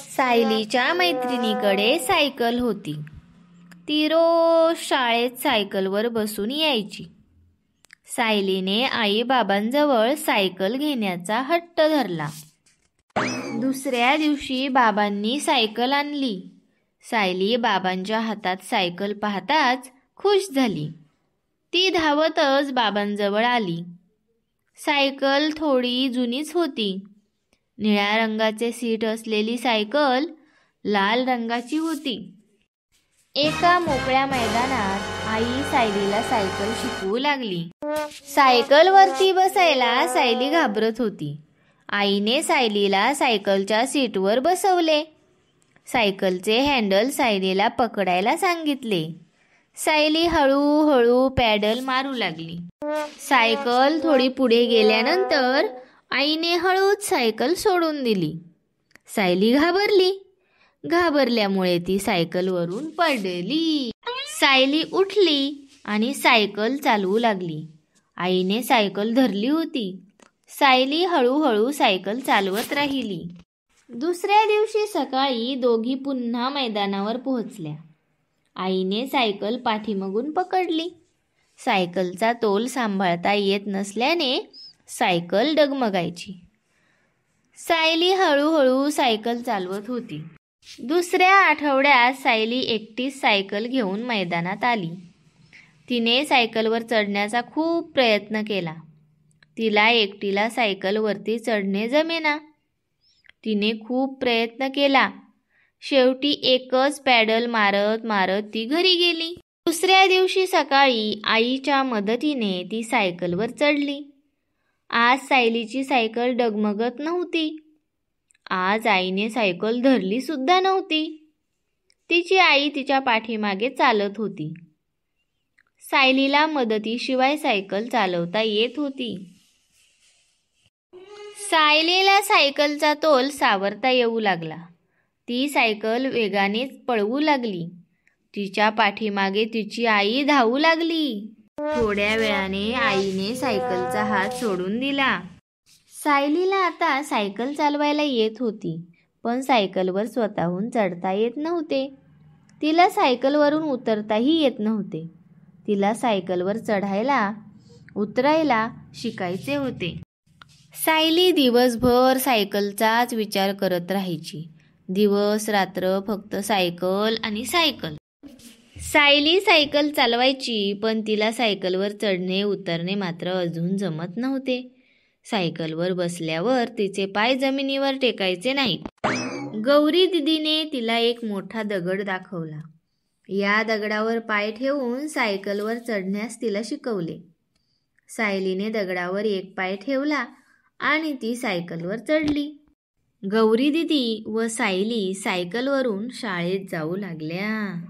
सायलीच्या मैत्रिणीकडे cycle होती. ती रोज शाळेत सायकलवर बसून यायची. सायलीने आई बाबांजवळ सायकल घेण्याचा हट्ट धरला. दुसऱ्या दिवशी बाबांनी सायकल आणली. सायली बाबांच्या हातात सायकल पाहताच खुश झाली. ती धावतच बाबांजवळ आली. सायकल थोडी जुनीच होती. निळ्या रंगाचे सीट असलेली सायकल लाल रंगाची होती. एका मोकळ्या मैदानात आई सायलीला सायकल शिकवू लागली. सायकलवरती बसायला सायली घाबरत होती. आईने सायलीला सायकलच्या सीटवर बसवले. सायकलचे हँडल सायलीला पकडायला सांगितले. सायली हळूहळू पॅडल मारू लागली. सायकल थोडी पुढे गेल्यानंतर आईने हळूच सायकल सोडून दिली. सायली घाबरली. घाबरल्यामुळे ती सायकलवरून पडली. सायली उठली आणि सायकल चालवू लागली. आईने सायकल धरली होती. सायली हळूहळू सायकल चालवत राहिली. दुसऱ्या दिवशी सकाळी दोघी पुन्हा मैदानावर पोहोचल्या. आईने सायकल पाठीमागून पकडली. सायकलचा तोल सांभाळता येत नसल्याने सायकल डगमगायची. सायली हळूहळू सायकल चालवत होती. दुसऱ्या आठवड्यात सायली एकटीच सायकल घेऊन मैदानात आली. तिने सायकलवर चढण्याचा खूप प्रयत्न केला. तिला एकटीला सायकलवरती चढणे जमेना. तिने खूप प्रयत्न केला. शेवटी एकच पॅडल मारत मारत ती घरी गेली. दुसऱ्या दिवशी सकाळी आईच्या मदतीने ती सायकलवर चढली. आज सायलीची सायकल डगमगत नव्हती. आज आईने सायकल धरली सुद्धा नव्हती. तिची आई तिच्या पाठीमागे चालत होती. सायलीला मदतीशिवाय सायकल चालवता येत होती. सायलीला सायकलचा तोल सावरता येऊ लागला. ती सायकल वेगाने पळवू लागली. तिच्या पाठीमागे तिची आई धावू लागली. थोड्या वेळाने आईने सायकलचा हात सोडून दिला. सायलीला आता सायकल चालवायला येत होती, पण सायकलवर स्वतःहून चढता येत नव्हते. तिला सायकलवरून उतरताही येत नव्हते. तिला सायकलवर चढायला उतरायला शिकायचे होते. सायली दिवसभर सायकलचाच विचार करत राहायची. दिवस रात्र फक्त सायकल आणि सायकल. सायली सायकल चालवायची, पण तिला सायकलवर चढणे उतरणे मात्र अजून जमत नव्हते. सायकलवर बसल्यावर तिचे पाय जमिनीवर टेकायचे नाहीत. गौरी दिदीने तिला एक मोठा दगड दाखवला. या दगडावर पाय ठेवून सायकलवर चढण्यास तिला शिकवले. सायलीने दगडावर एक पाय ठेवला आणि ती सायकलवर चढली. गौरी दिदी व सायली सायकलवरून शाळेत जाऊ लागल्या.